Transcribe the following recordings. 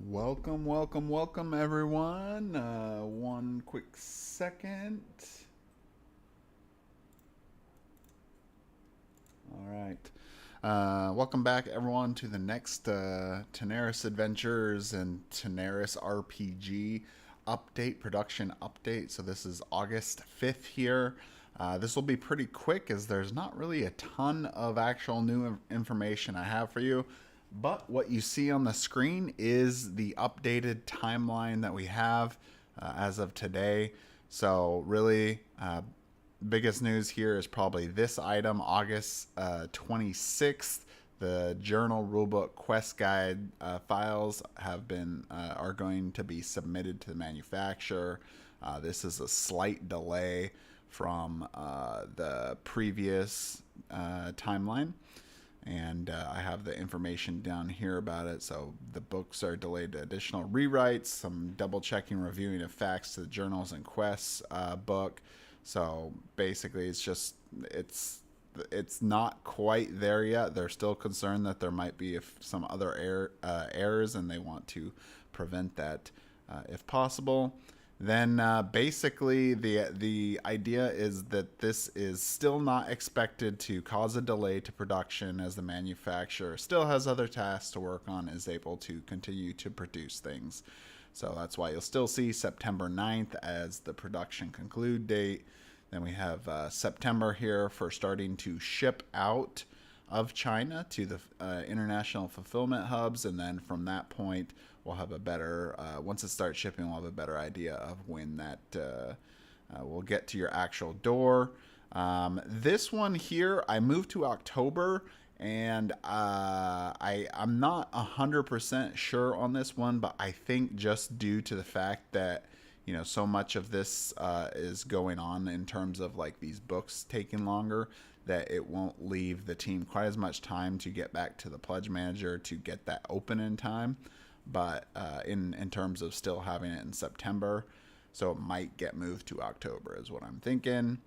Welcome, welcome, welcome, everyone. One quick second. All right. Welcome back, everyone, to the next Tanares Adventures and Tanares RPG update, production update. So this is August 5th here. This will be pretty quick as there's not really a ton of actual new information I have for you. But what you see on the screen is the updated timeline that we have as of today. So really, biggest news here is probably this item, August 26th. The journal rulebook quest guide files are going to be submitted to the manufacturer. This is a slight delay from the previous timeline. And I have the information down here about it. So the books are delayed to additional rewrites, some double checking, reviewing of facts to the journals and quests book. So basically, it's not quite there yet. They're still concerned that there might be some other errors, and they want to prevent that if possible. Then basically the idea is that this is still not expected to cause a delay to production, as the manufacturer still has other tasks to work on, is able to continue to produce things. So that's why you'll still see September 9th as the production conclude date. Then we have September here for starting to ship out of China to the international fulfillment hubs, and then from that point we'll have a better once it starts shipping, we'll have a better idea of when that will get to your actual door. This one here I moved to October, and I'm not 100% sure on this one, but I think just due to the fact that so much of this is going on in terms of like these books taking longer, that it won't leave the team quite as much time to get back to the pledge manager to get that open in time. But in terms of still having it in September, so it might get moved to October is what I'm thinking.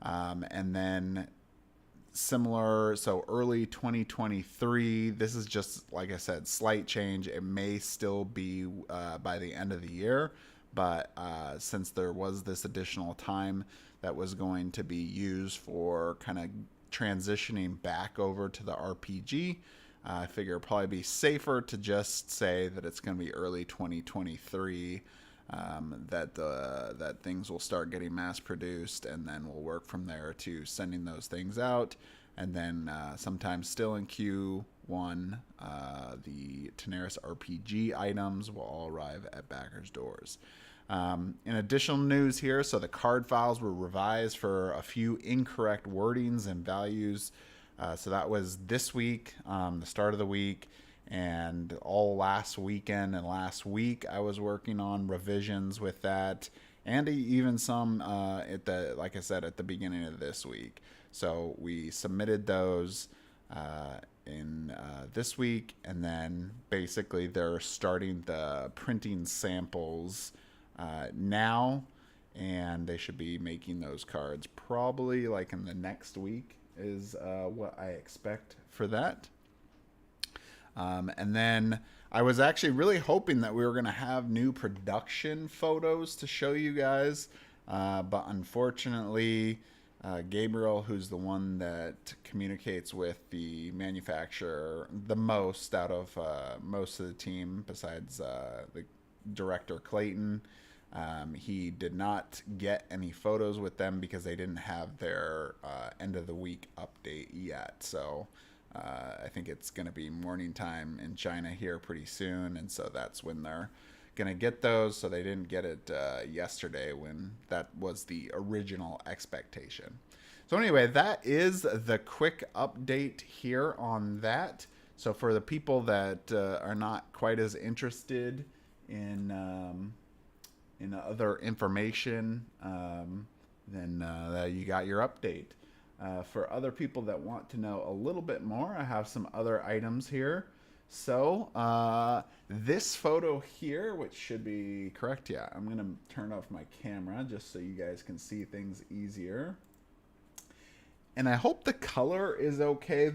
And then similar, so early 2023, this is just, like I said, slight change. It may still be by the end of the year, but since there was this additional time that was going to be used for kind of transitioning back over to the RPG, I figure it'd probably be safer to just say that it's going to be early 2023, that things will start getting mass produced, and then we'll work from there to sending those things out. And then sometime still in Q1, the Tanares RPG items will all arrive at backers' doors. In additional news here, so the card files were revised for a few incorrect wordings and values. So that was this week, the start of the week, and all last weekend and last week I was working on revisions with that, and even some like I said, at the beginning of this week. So we submitted those in this week, and then basically they're starting the printing samples now, and they should be making those cards probably like in the next week is what I expect for that. And then I was actually really hoping that we were going to have new production photos to show you guys, but unfortunately Gabriel, who's the one that communicates with the manufacturer the most out of most of the team besides the director Clayton, he did not get any photos with them because they didn't have their end of the week update yet. So I think it's going to be morning time in China here pretty soon, and so that's when they're going to get those. So they didn't get it yesterday when that was the original expectation. So anyway, that is the quick update here on that. So for the people that are not quite as interested in other information, then you got your update. For other people that want to know a little bit more, I have some other items here. So this photo here, which should be correct, yeah, I'm going to turn off my camera just so you guys can see things easier. And I hope the color is okay.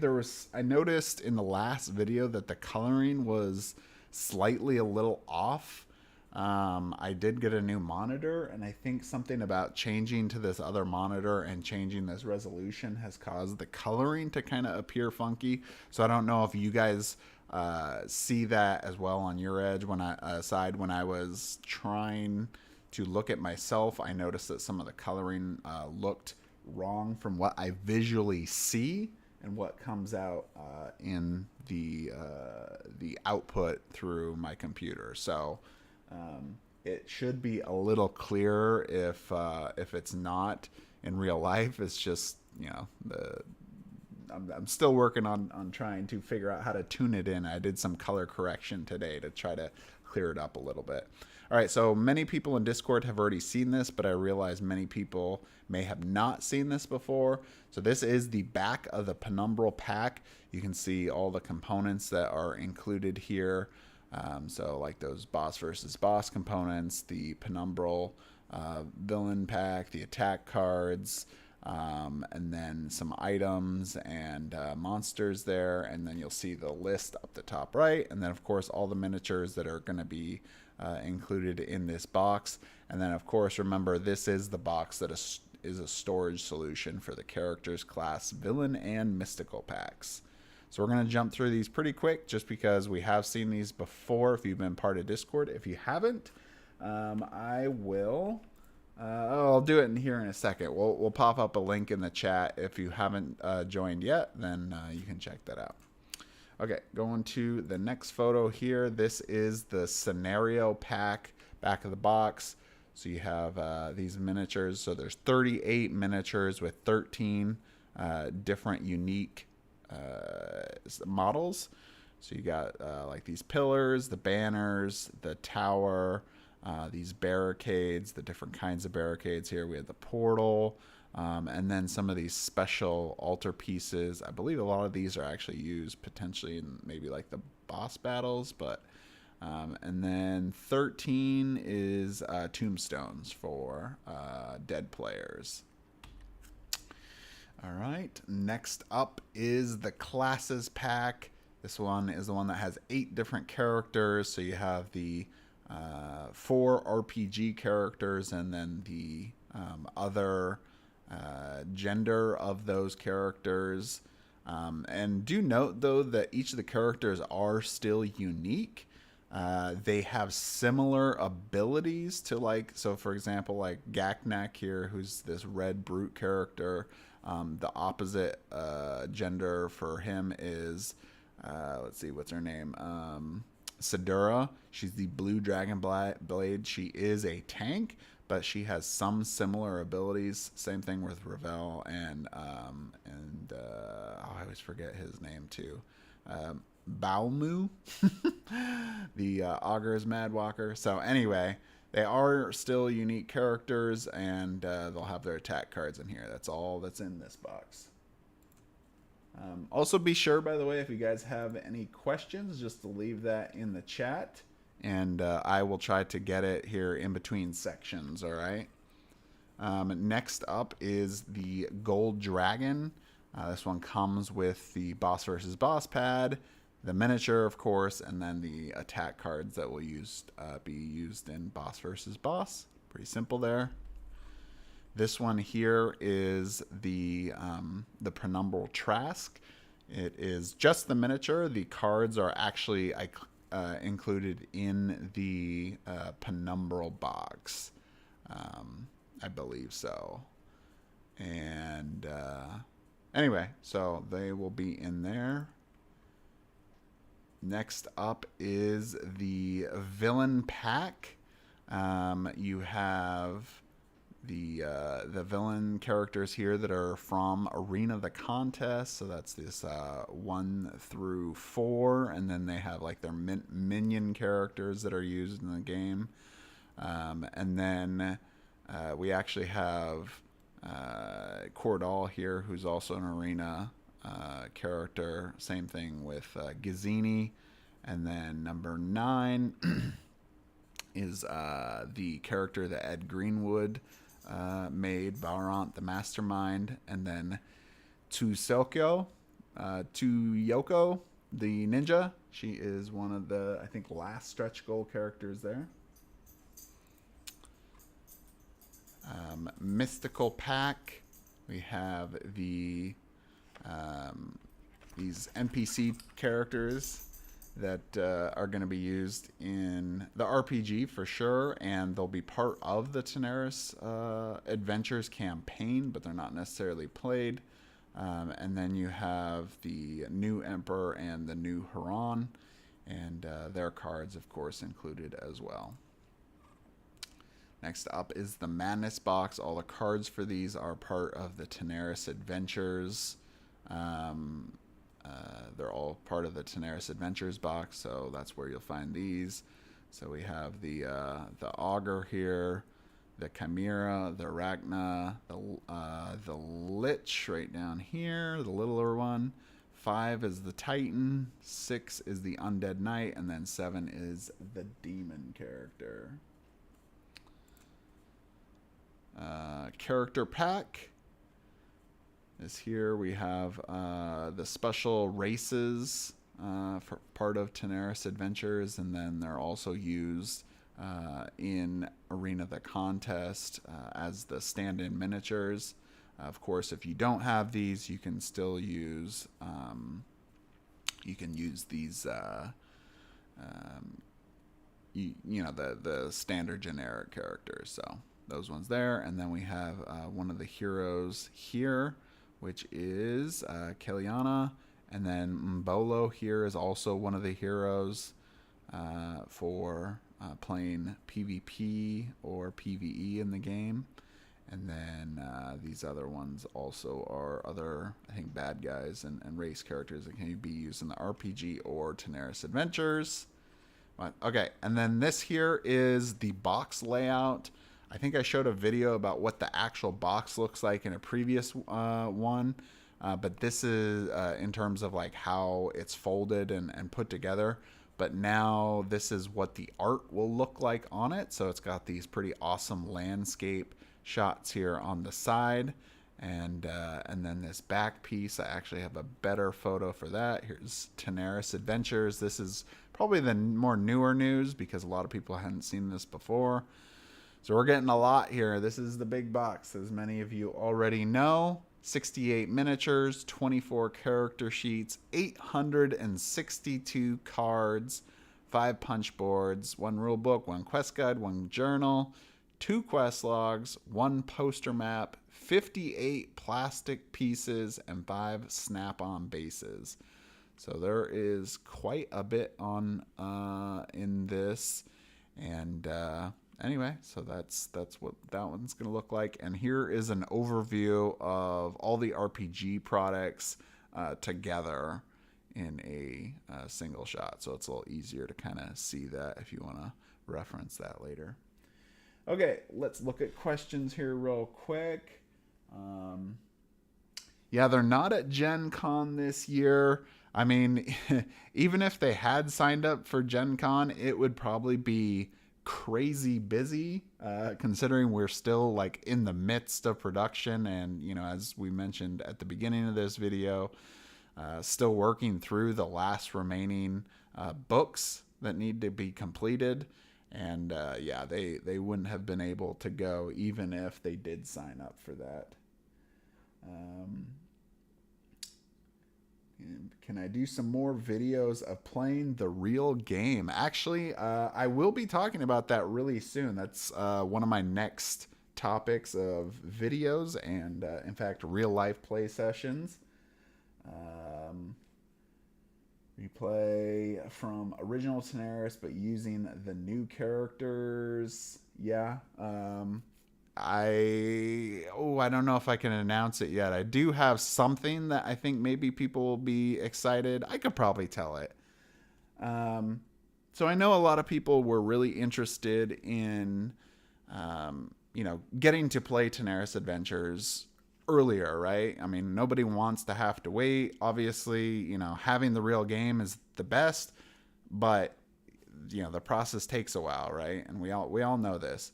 I noticed in the last video that the coloring was slightly a little off. I did get a new monitor, and I think something about changing to this other monitor and changing this resolution has caused the coloring to kind of appear funky. So I don't know if you guys see that as well on your edge. When I was trying to look at myself, I noticed that some of the coloring looked wrong from what I visually see and what comes out in the output through my computer. So it should be a little clearer if it's not in real life. It's just, you know, I'm still working on trying to figure out how to tune it in. I did some color correction today to try to clear it up a little bit. All right, so many people in Discord have already seen this, but I realize many people may have not seen this before. So this is the back of the Penumbral pack. You can see all the components that are included here. So like those boss versus boss components, the Penumbral villain pack, the attack cards, and then some items and monsters there. And then you'll see the list up the top right. And then, of course, all the miniatures that are going to be included in this box. And then, of course, remember, this is the box that is a storage solution for the characters, class, villain, and mystical packs. So we're going to jump through these pretty quick just because we have seen these before if you've been part of Discord. If you haven't, I will... I'll do it in here in a second. We'll pop up a link in the chat. If you haven't joined yet, then you can check that out. Okay, going to the next photo here. This is the scenario pack, back of the box. So you have these miniatures. So there's 38 miniatures with 13 different unique models. So you got like these pillars, the banners, the tower, these barricades, the different kinds of barricades here. We have the portal, and then some of these special altar pieces. I believe a lot of these are actually used potentially in maybe like the boss battles, but and then 13 is tombstones for dead players. All right, next up is the classes pack. This one is the one that has 8 different characters. So you have the 4 RPG characters and then the other gender of those characters. And do note, though, that each of the characters are still unique. They have similar abilities to, like, so for example, like Gaknak here, who's this red brute character. The opposite gender for him is, let's see, what's her name? Sidura. She's the blue dragon blade. She is a tank, but she has some similar abilities. Same thing with Ravel and I always forget his name too. Baomu, the Augur's Madwalker. So anyway, they are still unique characters, and they'll have their attack cards in here. That's all that's in this box. Also, be sure, by the way, if you guys have any questions, just to leave that in the chat, and I will try to get it here in between sections, all right? Next up is the Gold Dragon. This one comes with the Boss versus Boss pad, the miniature, of course, and then the attack cards that will be used in Boss versus Boss. Pretty simple there. This one here is the Penumbral Trask. It is just the miniature. The cards are actually included in the Penumbral box. I believe so. And anyway, so they will be in there. Next up is the Villain Pack. You have the villain characters here that are from Arena of the Contest. So that's this 1 through 4, and then they have like their minion characters that are used in the game. And then we actually have Cordal here, who's also an Arena character. Same thing with Gazzini. And then number 9 is the character that Ed Greenwood made, Valorant the Mastermind. And then Tuyoko, the ninja. She is one of the, I think, last stretch goal characters there. Mystical pack. We have the these NPC characters that are going to be used in the RPG for sure, and they'll be part of the Tanares Adventures campaign, but they're not necessarily played. And then you have the new Emperor and the new Huron, and their cards, of course, included as well. Next up is the Madness box. All the cards for these are part of the Tanares Adventures. They're all part of the Tanares Adventures box, so that's where you'll find these. So we have the Augur here, the Chimera, the Arachna, the Lich right down here, the littler one. 5 is the Titan, 6 is the Undead Knight, and then 7 is the Demon character. Character pack is here. We have the special races for part of Tanares Adventures, and then they're also used in Arena the Contest as the stand-in miniatures. Of course, if you don't have these, you can still use these you know, the standard generic characters. So those ones there, and then we have one of the heroes here, which is Keliana, and then Mbolo here is also one of the heroes for playing PvP or PvE in the game. And then these other ones also are other, I think, bad guys and race characters that can be used in the RPG or Tanares Adventures. But, okay, and then this here is the box layout. I think I showed a video about what the actual box looks like in a previous one. But this is in terms of like how it's folded and put together. But now this is what the art will look like on it. So it's got these pretty awesome landscape shots here on the side. And then this back piece, I actually have a better photo for that. Here's Tanares Adventures. This is probably the more newer news because a lot of people hadn't seen this before. So we're getting a lot here. This is the big box, as many of you already know. 68 miniatures, 24 character sheets, 862 cards, 5 punch boards, 1 rule book, 1 quest guide, 1 journal, 2 quest logs, 1 poster map, 58 plastic pieces, and 5 snap-on bases. So there is quite a bit on in this, and anyway, so that's what that one's going to look like. And here is an overview of all the RPG products together in a single shot. So it's a little easier to kind of see that if you want to reference that later. Okay, let's look at questions here real quick. Yeah, they're not at Gen Con this year. I mean, even if they had signed up for Gen Con, it would probably be crazy busy, considering we're still like in the midst of production, and you know, as we mentioned at the beginning of this video, still working through the last remaining books that need to be completed. And yeah, they wouldn't have been able to go even if they did sign up for that. Can I do some more videos of playing the real game? Actually, I will be talking about that really soon. That's one of my next topics of videos and, in fact, real life play sessions. We play from original Tanares, but using the new characters. Yeah. I don't know if I can announce it yet. I do have something that I think maybe people will be excited. I could probably tell it. So I know a lot of people were really interested in, you know, getting to play Tanares Adventures earlier, right? I mean, nobody wants to have to wait. Obviously, you know, having the real game is the best, but you know, the process takes a while, right? And we all know this.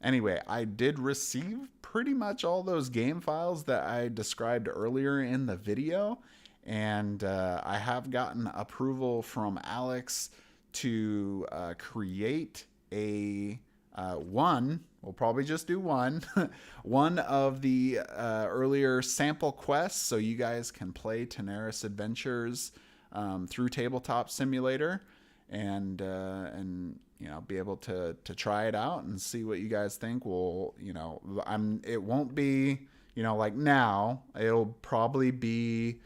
Anyway, I did receive pretty much all those game files that I described earlier in the video, And I have gotten approval from Alex to create a one. We'll probably just do one, one of the earlier sample quests, so you guys can play Tanares Adventures through Tabletop Simulator, and be able to try it out and see what you guys think. Will it won't be like now. It'll probably be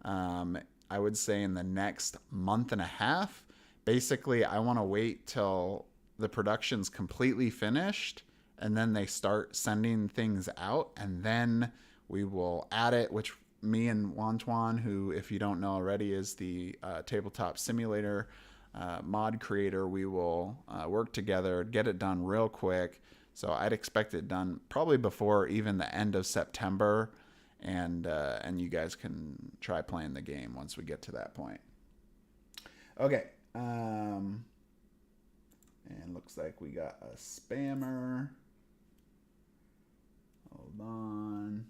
I would say in the next month and a half. Basically, I want to wait till the production's completely finished and then they start sending things out, and then we will add it, which me and Wantuan, who, if you don't know already, is the Tabletop Simulator mod creator, we will work together, get it done real quick. So I'd expect it done probably before even the end of September, and you guys can try playing the game once we get to that point. Okay. And looks like we got a spammer. Hold on.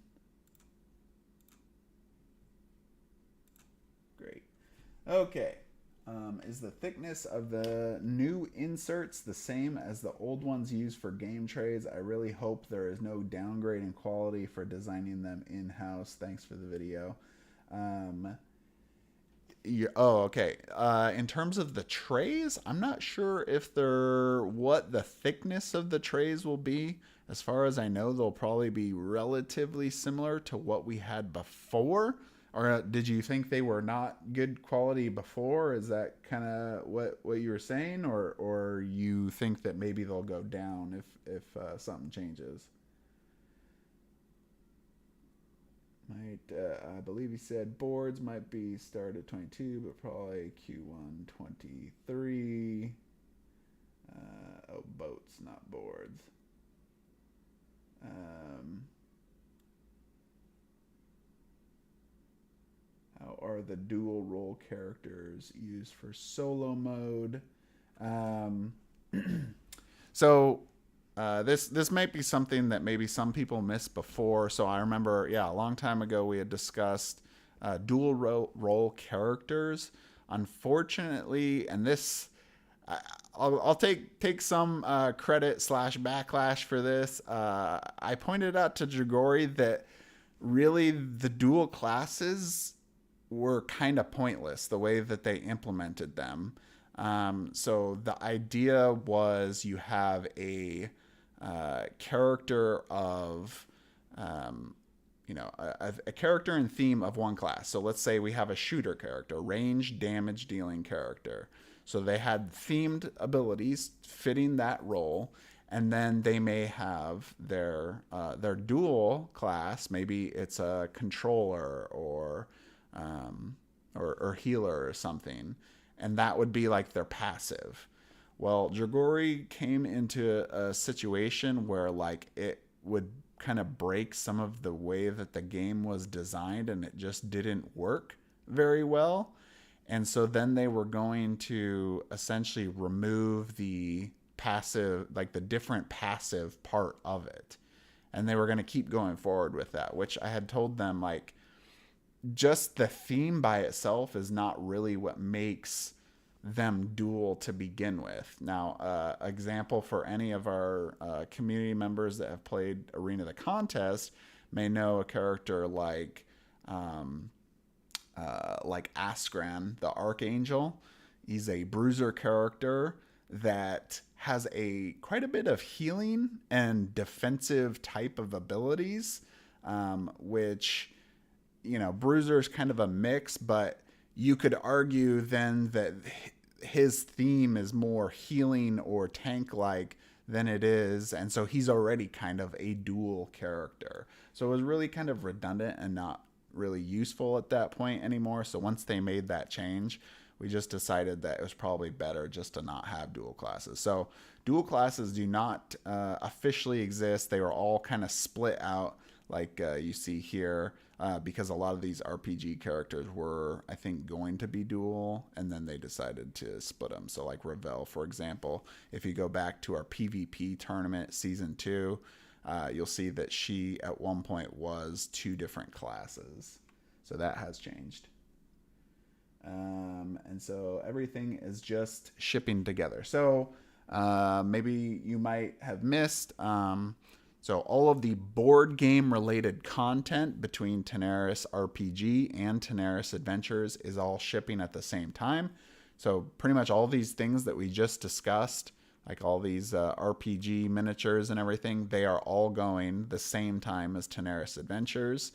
Great. Okay. Is the thickness of the new inserts the same as the old ones used for game trays? I really hope there is no downgrade in quality for designing them in-house. Thanks for the video. Okay. In terms of the trays, I'm not sure what the thickness of the trays will be. As far as I know, they'll probably be relatively similar to what we had before. Or did you think they were not good quality before? Is that kind of what you were saying, or you think that maybe they'll go down if something changes? I believe he said boards might be start at 22, but probably Q1 23. Boats, not boards. How are the dual role characters used for solo mode? So this might be something that maybe some people missed before. So I remember, a long time ago we had discussed dual role characters. Unfortunately, and this, I'll take some credit / backlash for this. I pointed out to Jagori that really the dual classes were kind of pointless the way that they implemented them. So the idea was you have a character of, a character and theme of one class. So let's say we have a shooter character, range damage dealing character. So they had themed abilities fitting that role, and then they may have their dual class. Maybe it's a controller or healer or something, and that would be like their passive. Well, Jagori came into a situation where like it would kind of break some of the way that the game was designed, and it just didn't work very well. And so then they were going to essentially remove the passive, like the different passive part of it. And they were going to keep going forward with that, which I had told them, like, just the theme by itself is not really what makes them dual to begin with. Now, example for any of our community members that have played Arena the Contest may know a character like Askran, the Archangel. He's a bruiser character that has quite a bit of healing and defensive type of abilities, which, bruiser is kind of a mix, but you could argue then that his theme is more healing or tank-like than it is, and so he's already kind of a dual character. So it was really kind of redundant and not really useful at that point anymore. So once they made that change, we just decided that it was probably better just to not have dual classes. So dual classes do not officially exist. They were all kind of split out like you see here, because a lot of these RPG characters were, I think, going to be dual, and then they decided to split them. So like Ravel, for example, if you go back to our PvP tournament season 2, you'll see that she at one point was 2 different classes. So that has changed. And so everything is just shipping together. So maybe you might have missed. So all of the board game related content between Tanares RPG and Tanares Adventures is all shipping at the same time. So pretty much all these things that we just discussed, like all these RPG miniatures and everything, they are all going the same time as Tanares Adventures.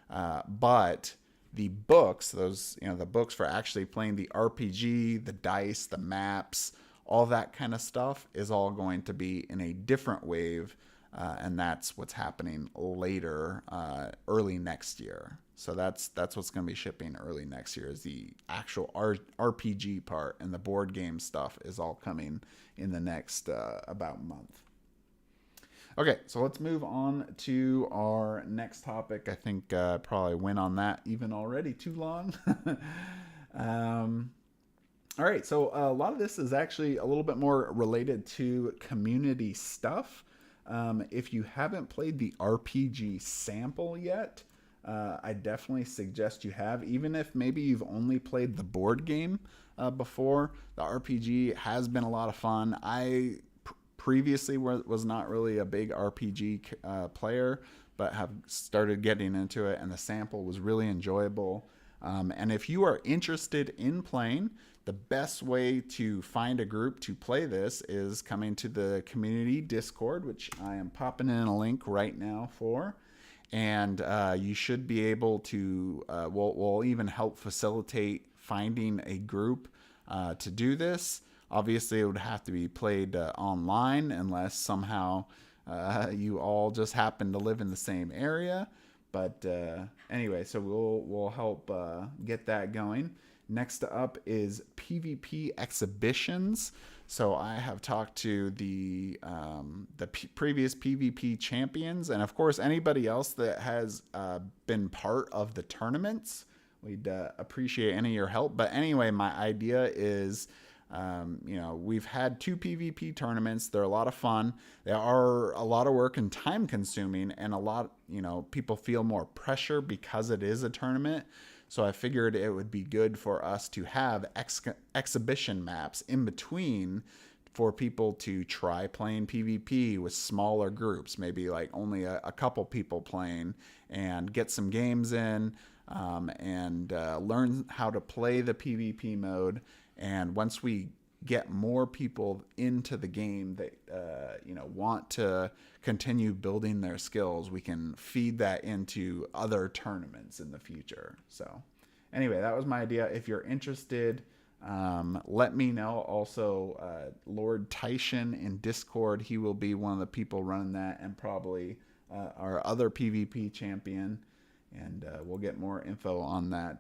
But the books, the books for actually playing the RPG, the dice, the maps, all that kind of stuff is all going to be in a different wave. And that's what's happening later, early next year. So that's what's going to be shipping early next year, is the actual RPG part, and the board game stuff is all coming in the next about month. Okay, so let's move on to our next topic. I think probably went on that even already too long. All right, so a lot of this is actually a little bit more related to community stuff. If you haven't played the RPG sample yet, I definitely suggest you have. Even if maybe you've only played the board game before, the RPG has been a lot of fun. I previously was not really a big RPG player, but have started getting into it, and the sample was really enjoyable. And if you are interested in playing, the best way to find a group to play this is coming to the community Discord, which I am popping in a link right now for. And you should be able to, we'll even help facilitate finding a group to do this. Obviously, it would have to be played online unless somehow you all just happen to live in the same area. But anyway, so we'll help get that going. Next up is PvP exhibitions. So I have talked to the previous PvP champions, and of course anybody else that has been part of the tournaments. We'd appreciate any of your help. But anyway, my idea is, we've had 2 PvP tournaments. They're a lot of fun. They are a lot of work and time consuming, and a lot, people feel more pressure because it is a tournament. So I figured it would be good for us to have exhibition maps in between for people to try playing PvP with smaller groups, maybe like only a couple people playing, and get some games in and learn how to play the PvP mode. And once we get more people into the game that want to continue building their skills, we can feed that into other tournaments in the future. So anyway, that was my idea. If you're interested, let me know. Also, Lord Tyshan in Discord, he will be one of the people running that, and probably our other PvP champion. And we'll get more info on that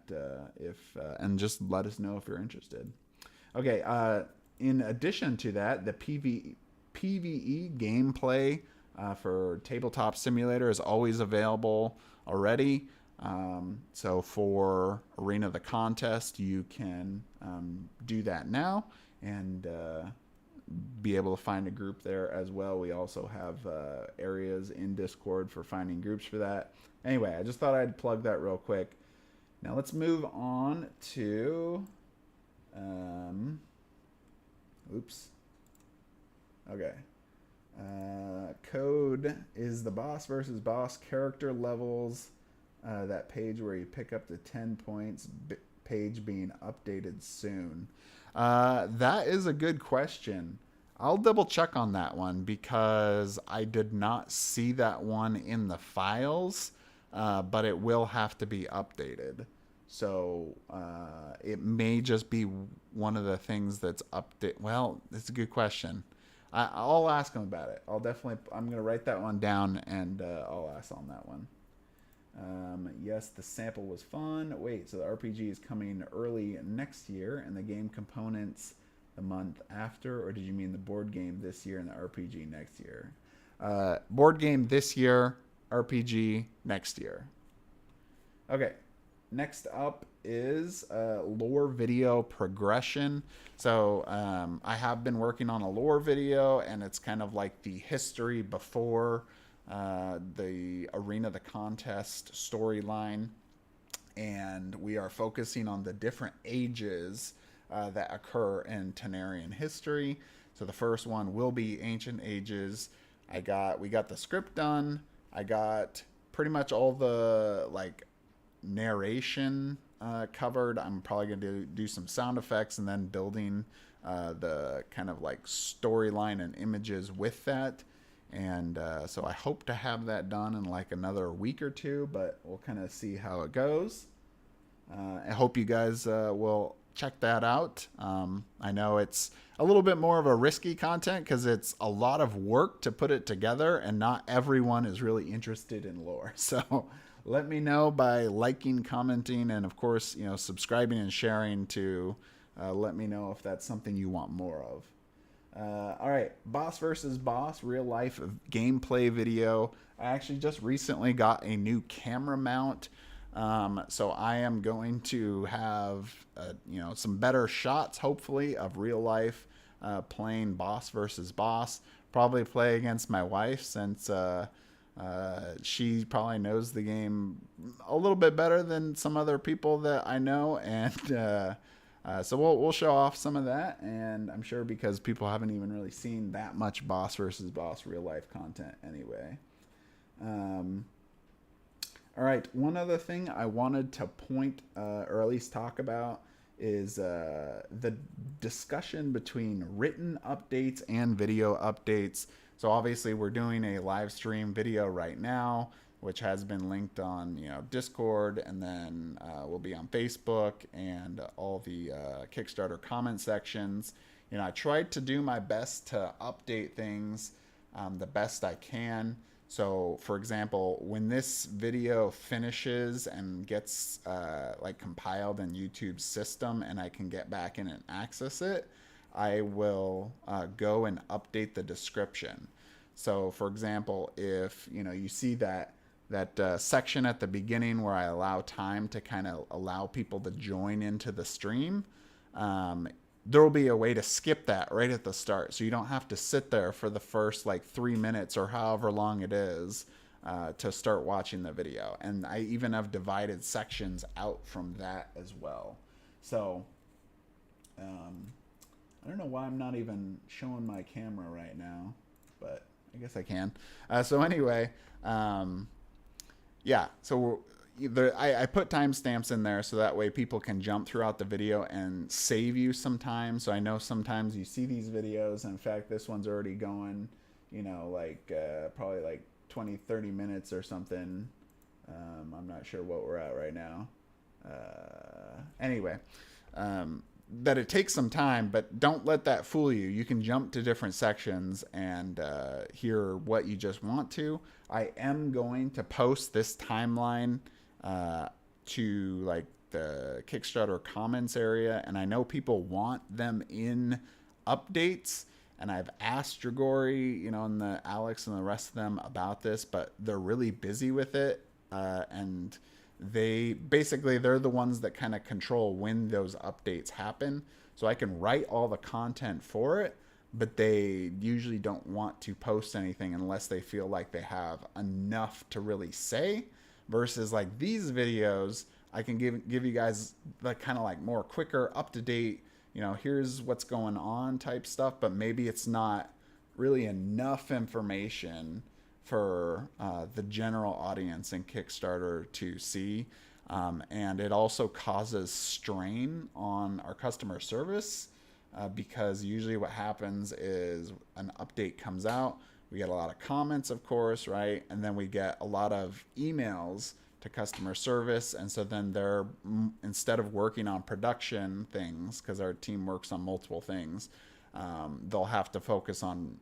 and just let us know if you're interested. Okay, in addition to that, the PvE gameplay for Tabletop Simulator is always available already. So for Arena of the Contest, you can do that now and be able to find a group there as well. We also have areas in Discord for finding groups for that. Anyway, I just thought I'd plug that real quick. Now let's move on to... Okay. Code is the boss versus boss character levels. That page where you pick up the 10 points page being updated soon. That is a good question. I'll double check on that one because I did not see that one in the files, but it will have to be updated. So it may just be one of the things that's updated. Well, it's a good question. I'll ask him about it. I'm going to write that one down, and I'll ask on that one. Yes, the sample was fun. Wait, so the RPG is coming early next year, and the game components the month after? Or did you mean the board game this year and the RPG next year? Board game this year, RPG next year. Okay. Next up is lore video progression. So I have been working on a lore video, and it's kind of like the history before the Arena of the Contest storyline. and we are focusing on the different ages that occur in Tanarian history. So the first one will be Ancient Ages. We got the script done. I got pretty much all the like narration covered. I'm probably going to do some sound effects and then building the kind of like storyline and images with that. And so I hope to have that done in like another week or two, but we'll kind of see how it goes. I hope you guys will check that out. I know it's a little bit more of a risky content because it's a lot of work to put it together, and not everyone is really interested in lore. So let me know by liking, commenting, and of course, subscribing and sharing to let me know if that's something you want more of. All right, Boss versus Boss, real life gameplay video. I actually just recently got a new camera mount. So I am going to have, some better shots, hopefully, of real life playing Boss versus Boss. Probably play against my wife since she probably knows the game a little bit better than some other people that I know. And so we'll show off some of that. And I'm sure because people haven't even really seen that much Boss versus Boss real life content anyway. All right, one other thing I wanted to point or at least talk about is the discussion between written updates and video updates. So obviously we're doing a live stream video right now, which has been linked on Discord, and then will be on Facebook and all the Kickstarter comment sections. I tried to do my best to update things the best I can. So, for example, when this video finishes and gets compiled in YouTube's system and I can get back in and access it, I will go and update the description. So, for example, if you see that section at the beginning where I allow time to kind of allow people to join into the stream, there will be a way to skip that right at the start. So you don't have to sit there for the first 3 minutes or however long it is to start watching the video. And I even have divided sections out from that as well. So I don't know why I'm not even showing my camera right now, but I guess I can. So anyway, yeah, so I put timestamps in there so that way people can jump throughout the video and save you some time. So I know sometimes you see these videos, and in fact, this one's already going, probably 20, 30 minutes or something. I'm not sure what we're at right now. Anyway, that it takes some time, but don't let that fool you. You can jump to different sections and hear what you just want to. I am going to post this timeline to the Kickstarter comments area, and I know people want them in updates, and I've asked Dragori, and the Alex and the rest of them about this, but they're really busy with it, and they're the ones that kind of control when those updates happen. So I can write all the content for it, but they usually don't want to post anything unless they feel like they have enough to really say. Versus these videos, I can give you guys the kind of more quicker, up to date, here's what's going on type stuff, but maybe it's not really enough information for the general audience in Kickstarter to see. And it also causes strain on our customer service because usually what happens is an update comes out. We get a lot of comments, of course, right? And then we get a lot of emails to customer service. And so then they're, instead of working on production things, because our team works on multiple things, they'll have to focus on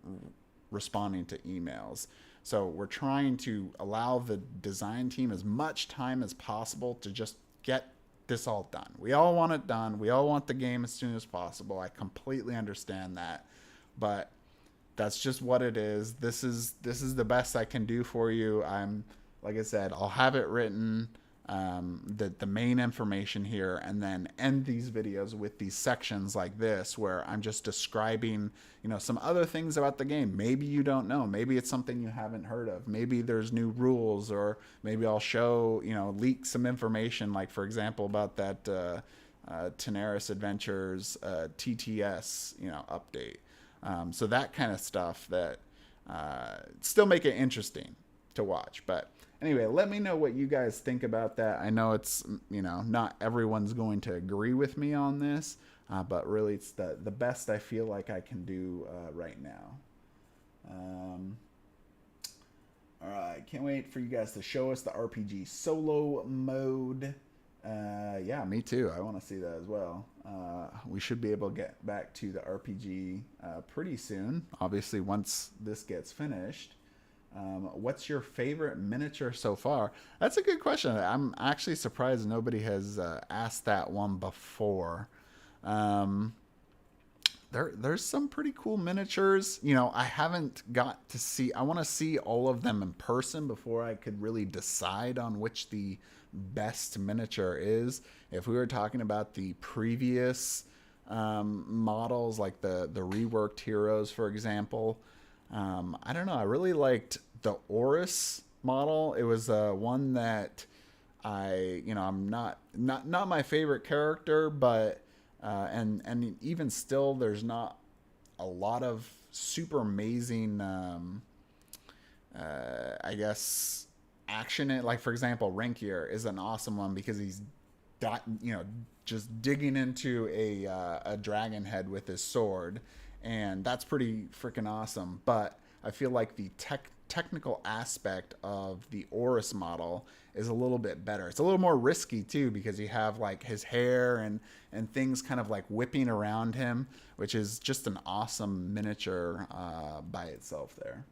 responding to emails. So we're trying to allow the design team as much time as possible to just get this all done. We all want it done. We all want the game as soon as possible. I completely understand that. But that's just what it is. This is the best I can do for you. Like I said, I'll have it written the main information here, and then end these videos with these sections like this where I'm just describing, some other things about the game. Maybe you don't know. Maybe it's something you haven't heard of. Maybe there's new rules, or maybe I'll show, leak some information, like for example about that Tanares Adventures TTS, update. So that kind of stuff that still make it interesting to watch. But anyway, let me know what you guys think about that. I know it's, not everyone's going to agree with me on this, but really it's the best I feel like I can do right now. All right, can't wait for you guys to show us the RPG solo mode. Yeah, me too. I want to see that as well. We should be able to get back to the RPG pretty soon, obviously once this gets finished. What's your favorite miniature so far? That's a good question. I'm actually surprised nobody has asked that one before. There's some pretty cool miniatures. I haven't got to see. I want to see all of them in person before I could really decide on which the best miniature is. If we were talking about the previous models, like the reworked heroes, for example, I don't know. I really liked the Oris model. It was one that I'm not my favorite character, but and even still, there's not a lot of super amazing, I guess, action in it. Like for example, Rankier is an awesome one because he's just digging into a dragon head with his sword, and that's pretty freaking awesome. But I feel like the technical aspect of the Oris model is a little bit better. It's a little more risky too, because you have like his hair and things kind of like whipping around him, which is just an awesome miniature by itself there.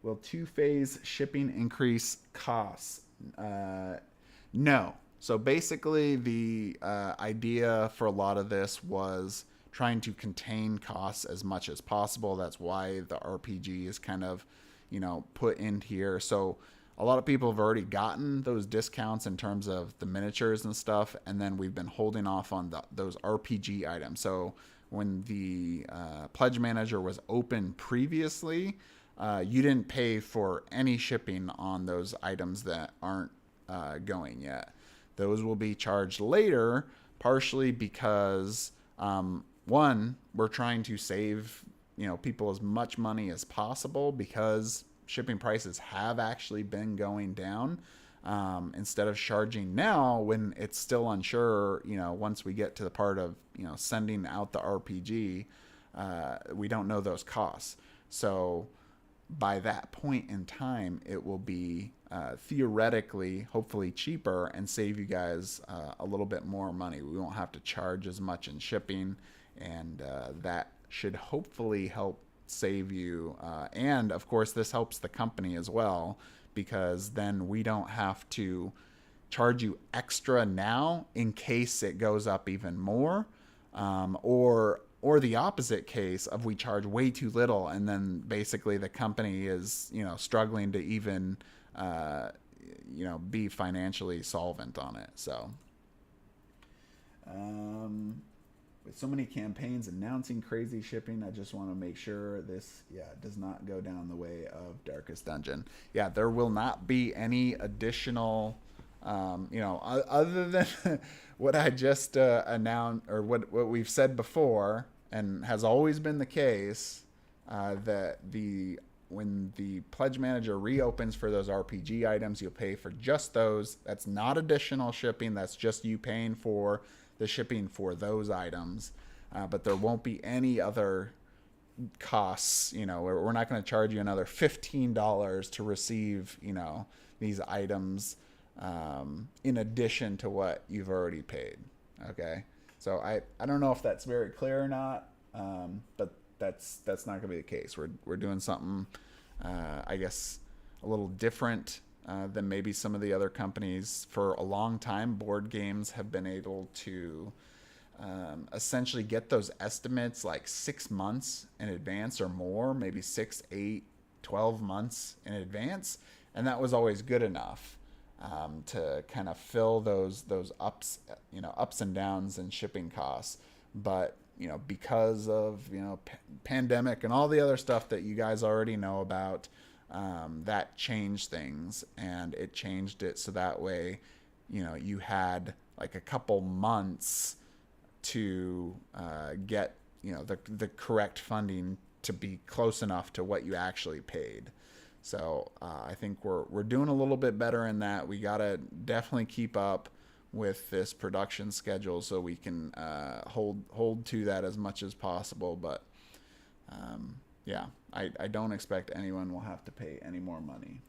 Will 2-phase shipping increase costs? No. So basically the idea for a lot of this was trying to contain costs as much as possible. That's why the RPG is kind of, put in here. So a lot of people have already gotten those discounts in terms of the miniatures and stuff, and then we've been holding off on those RPG items. So when the Pledge Manager was open previously, you didn't pay for any shipping on those items that aren't going yet. Those will be charged later, partially because one, we're trying to save people as much money as possible, because shipping prices have actually been going down. Instead of charging now when it's still unsure, once we get to the part of sending out the RPG, we don't know those costs. So by that point in time, it will be theoretically, hopefully cheaper, and save you guys a little bit more money. We won't have to charge as much in shipping, and that should hopefully help save you. And of course, this helps the company as well, because then we don't have to charge you extra now in case it goes up even more, or the opposite case of we charge way too little, and then basically the company is struggling to even be financially solvent on it. So with so many campaigns announcing crazy shipping, I just want to make sure this does not go down the way of Darkest Dungeon. There will not be any additional other than what I just announced, or what we've said before, and has always been the case, that when the Pledge Manager reopens for those RPG items, you'll pay for just those. That's not additional shipping. That's just you paying for the shipping for those items. But there won't be any other costs. We're not going to charge you another $15 to receive, these items in addition to what you've already paid. Okay. So I don't know if that's very clear or not, but that's not going to be the case. We're doing something, I guess, a little different than maybe some of the other companies. For a long time, board games have been able to essentially get those estimates like 6 months in advance or more, maybe 6, 8, 12 months in advance. and that was always good enough to kind of fill those ups, ups and downs in shipping costs. But because of pandemic and all the other stuff that you guys already know about, that changed things, and it changed it so that way you had like a couple months to get the correct funding to be close enough to what you actually paid. So I think we're doing a little bit better in that. We gotta definitely keep up with this production schedule so we can hold to that as much as possible. But yeah, I don't expect anyone will have to pay any more money.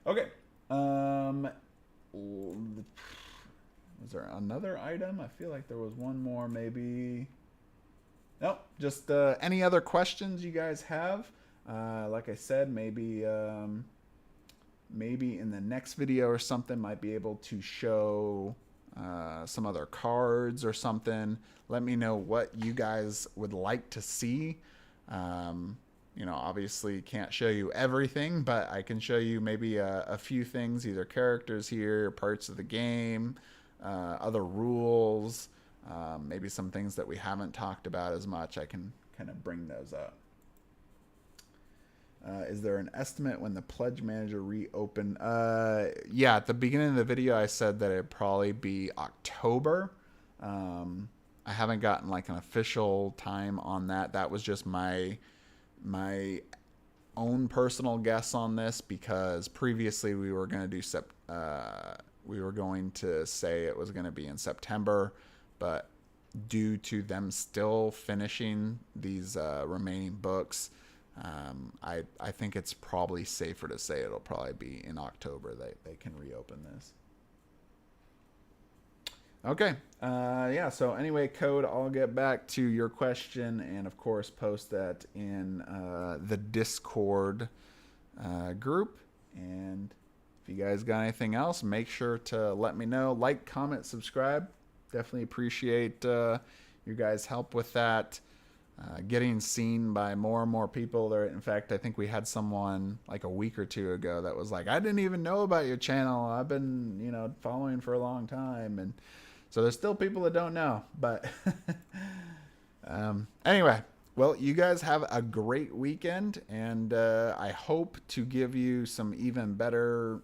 Okay. Was there another item? I feel like there was one more, maybe. Nope. Just any other questions you guys have? Like I said, maybe in the next video or something, might be able to show some other cards or something. Let me know what you guys would like to see. Obviously can't show you everything, but I can show you maybe a few things, either characters here, parts of the game, other rules, maybe some things that we haven't talked about as much. I can kind of bring those up. Is there an estimate when the pledge manager reopened? Yeah, at the beginning of the video, I said that it'd probably be October. I haven't gotten like an official time on that. That was just my own personal guess on this, because previously we were going to do we were going to say it was going to be in September, but due to them still finishing these remaining books, I think it's probably safer to say it'll probably be in October that they can reopen this. Okay. Yeah. So anyway, Code, I'll get back to your question and of course post that in the Discord group. And if you guys got anything else, make sure to let me know. Like, comment, subscribe. Definitely appreciate your guys' help with that. Getting seen by more and more people there. In fact, I think we had someone like a week or two ago that was like, I didn't even know about your channel. I've been, following for a long time. And so there's still people that don't know, but anyway, well, you guys have a great weekend, and I hope to give you some even better,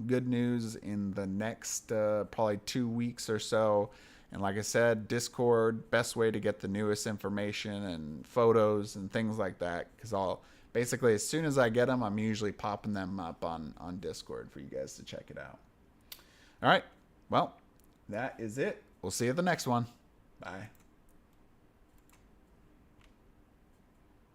good news in the next probably 2 weeks or so. And like I said, Discord, best way to get the newest information and photos and things like that. Because I'll basically, as soon as I get them, I'm usually popping them up on Discord for you guys to check it out. All right. Well, that is it. We'll see you at the next one. Bye.